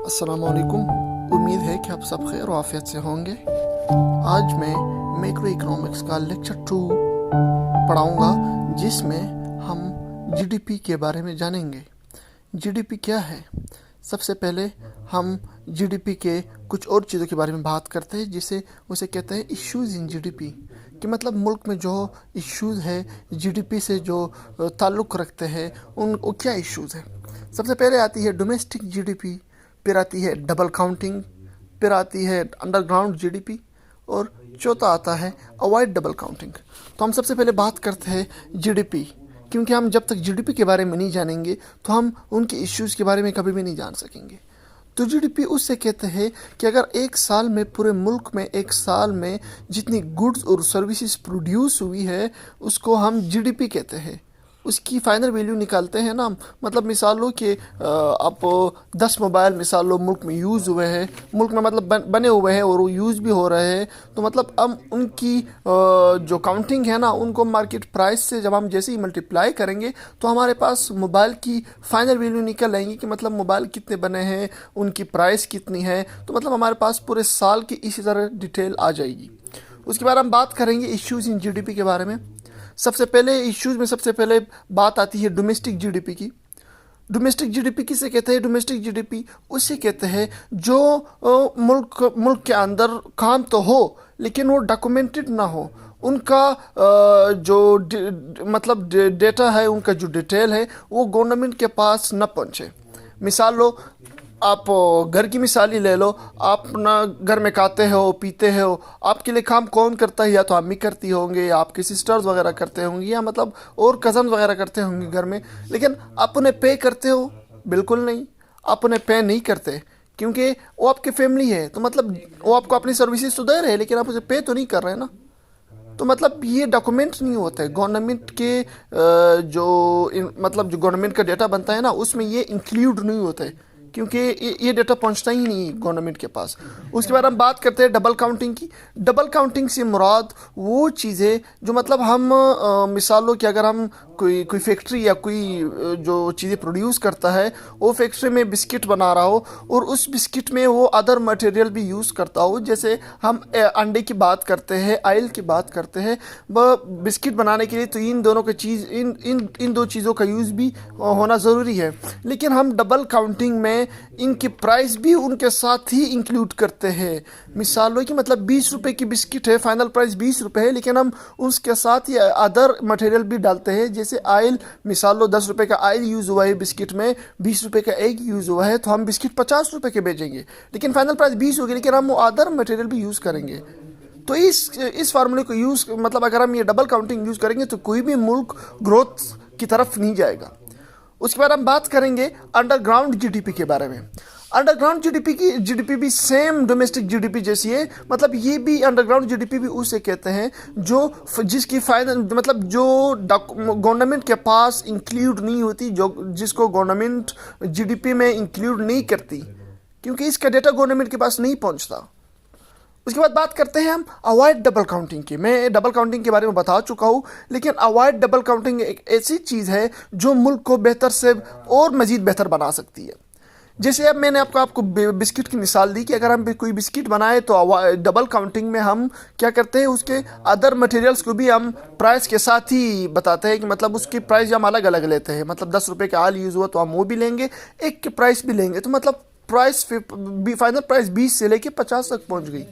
अस्सलामुअलैकुम। उम्मीद है कि आप सब खैर आफियत से होंगे। आज मैं मैक्रो इकोनॉमिक्स का लेक्चर 2 पढ़ाऊँगा, जिसमें हम जीडीपी के बारे में जानेंगे। जीडीपी क्या है? सबसे पहले हम जीडीपी के कुछ और चीज़ों के बारे में बात करते हैं, जिसे उसे कहते हैं इश्यूज़ इन जीडीपी, कि मतलब मुल्क में जो इश्यूज़ है जीडीपी से जो ताल्लुक़ रखते हैं उन क्या इश्यूज़ हैं। सबसे पहले आती है डोमेस्टिक जीडीपी, फिर आती है डबल काउंटिंग, फिर आती है अंडरग्राउंड जीडीपी, और चौथा आता है अवॉइड डबल काउंटिंग। तो हम सबसे पहले बात करते हैं जीडीपी, क्योंकि हम जब तक जीडीपी के बारे में नहीं जानेंगे तो हम उनके इश्यूज़ के बारे में कभी भी नहीं जान सकेंगे। तो जीडीपी उससे कहते हैं कि अगर एक साल में पूरे मुल्क में एक साल में जितनी गुड्स और सर्विसेज प्रोड्यूस हुई है उसको हम जीडीपी कहते हैं। उसकी फ़ाइनल वैल्यू निकालते हैं ना, मतलब मिसाल लो कि आप 10 मोबाइल मिसाल लो मुल्क में यूज़ हुए हैं, मुल्क में मतलब बने हुए हैं और वो यूज़ भी हो रहे हैं, तो मतलब अब उनकी जो काउंटिंग है ना, उनको मार्केट प्राइस से जब हम जैसे ही मल्टीप्लाई करेंगे तो हमारे पास मोबाइल की फ़ाइनल वैल्यू निकल आएंगी कि मतलब मोबाइल कितने बने हैं, उनकी प्राइस कितनी है। तो मतलब हमारे पास पूरे साल की इसी तरह डिटेल आ जाएगी। उसके बाद हम बात करेंगे इश्यूज़ इन जीडीपी के बारे में। सबसे पहले इश्यूज़ में सबसे पहले बात आती है डोमेस्टिक जीडीपी की। डोमेस्टिक जीडीपी किसे कहते हैं? डोमेस्टिक जीडीपी उसे कहते हैं जो मुल्क के अंदर काम तो हो लेकिन वो डॉक्यूमेंटेड ना हो। उनका मतलब डेटा है, उनका जो डिटेल है वो गवर्नमेंट के पास न पहुँचे। मिसाल लो, आप घर की मिसाल ही ले लो। आप अपना घर में खाते हो पीते हो, आपके लिए काम कौन करता है? या तो अम्मी करती होंगे, या आपके सिस्टर्स वगैरह करते होंगे, या मतलब और कज़न वगैरह करते होंगे घर में। लेकिन आप उन्हें पे करते हो? बिल्कुल नहीं, आप उन्हें पे नहीं करते, क्योंकि वो आपकी फैमिली है। तो मतलब वो आपको अपनी सर्विसेज तो दे रहे हैं, लेकिन आप उसे पे तो नहीं कर रहे हैं ना। तो मतलब ये डॉक्यूमेंट नहीं होता है गवर्नमेंट के मतलब जो गवर्नमेंट का डेटा बनता है ना, उसमें ये इंक्लूड नहीं होता है, क्योंकि ये डेटा पहुंचता ही नहीं गवर्नमेंट के पास। उसके बाद हम बात करते हैं डबल काउंटिंग की। डबल काउंटिंग से मुराद वो चीज़ें जो मतलब हम मिसाल लो कि अगर हम कोई फैक्ट्री या कोई जो चीज़ें प्रोड्यूस करता है, वो फैक्ट्री में बिस्किट बना रहा हो और उस बिस्किट में वो अदर मटेरियल भी यूज़ करता हो, जैसे हम अंडे की बात करते हैं, ऑयल की बात करते हैं। वह बिस्किट बनाने के लिए तो इन दोनों की चीज़ इन दो चीज़ों का यूज़ भी होना ज़रूरी है। लेकिन हम डबल काउंटिंग में इनकी प्राइस भी उनके साथ ही इंक्लूड करते हैं। मिसाल लो कि मतलब 20 रुपए की बिस्किट है, फाइनल प्राइस 20 रुपए है, लेकिन हम उसके साथ ही अदर मटेरियल भी डालते हैं, जैसे ऑयल। मिसाल लो 10 रुपए का ऑयल यूज़ हुआ है बिस्किट में, 20 रुपए का एग यूज़ हुआ है, तो हम बिस्किट 50 रुपए के बेचेंगे, लेकिन फाइनल प्राइस 20 होगी, लेकिन हम वो अदर मटेरियल भी यूज़ करेंगे। तो इस फार्मूले को यूज़ मतलब अगर हम ये डबल काउंटिंग यूज़ करेंगे तो कोई भी मुल्क ग्रोथ की तरफ नहीं जाएगा। उसके बाद हम बात करेंगे अंडरग्राउंड जीडीपी के बारे में। अंडरग्राउंड जीडीपी भी सेम डोमेस्टिक जीडीपी जैसी है। मतलब ये भी अंडरग्राउंड जीडीपी भी उसे कहते हैं जो जिसकी फाइनल मतलब जो गवर्नमेंट के पास इंक्लूड नहीं होती, जो जिसको गवर्नमेंट जीडीपी में इंक्लूड नहीं करती, क्योंकि इसका डेटा गवर्नमेंट के पास नहीं पहुंचता। उसके बाद बात करते हैं हम अवॉइड डबल काउंटिंग की। मैं डबल काउंटिंग के बारे में बता चुका हूँ, लेकिन अवॉइड डबल काउंटिंग एक ऐसी चीज़ है जो मुल्क को बेहतर से और मज़ीद बेहतर बना सकती है। जैसे अब मैंने आपको बिस्किट की मिसाल दी कि अगर हम कोई बिस्किट बनाए तो डबल काउंटिंग में हम क्या करते हैं, उसके अदर मटेरियल्स को भी हम प्राइस के साथ ही बताते हैं कि मतलब उसकी प्राइस हम अलग अलग लेते हैं। मतलब 10 रुपये का ऑयल यूज़ हुआ तो हम वो भी लेंगे, एक के प्राइस भी लेंगे, तो मतलब प्राइस फाइनल प्राइस 20 से लेके 50 तक पहुंच गई।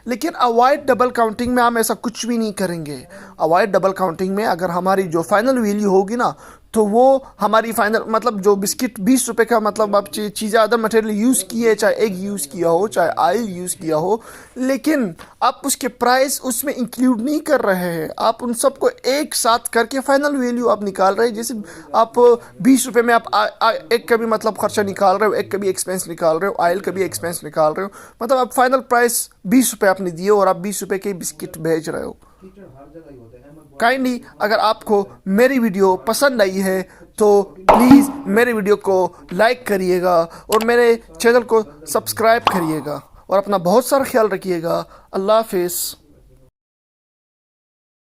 लेकिन अवॉइड डबल काउंटिंग में हम ऐसा कुछ भी नहीं करेंगे। अवॉइड डबल काउंटिंग में अगर हमारी जो फाइनल वैल्यू होगी ना, तो वो हमारी फाइनल मतलब जो बिस्किट 20 रुपये का मतलब आप चीज़ें अदर मटेरियल यूज़ किए, चाहे एग यूज़ किया हो, चाहे ऑयल यूज़ किया हो, लेकिन आप उसके प्राइस उसमें इंक्लूड नहीं कर रहे हैं। आप उन सबको एक साथ करके फाइनल वैल्यू आप निकाल रहे हैं। जैसे आप 20 रुपये में आप एक का भी मतलब खर्चा निकाल रहे हो, एक का भी एक्सपेंस निकाल रहे हो, ऑयल का भी एक्सपेंस निकाल रहे हो, मतलब आप फाइनल प्राइस 20 रुपये आपने दिए और आप 20 रुपये के बिस्किट भेज रहे हो। काइंडली अगर आपको मेरी वीडियो पसंद आई है तो प्लीज़ मेरे वीडियो को लाइक करिएगा और मेरे चैनल को सब्सक्राइब करिएगा और अपना बहुत सारा ख्याल रखिएगा। अल्लाह हाफिज़।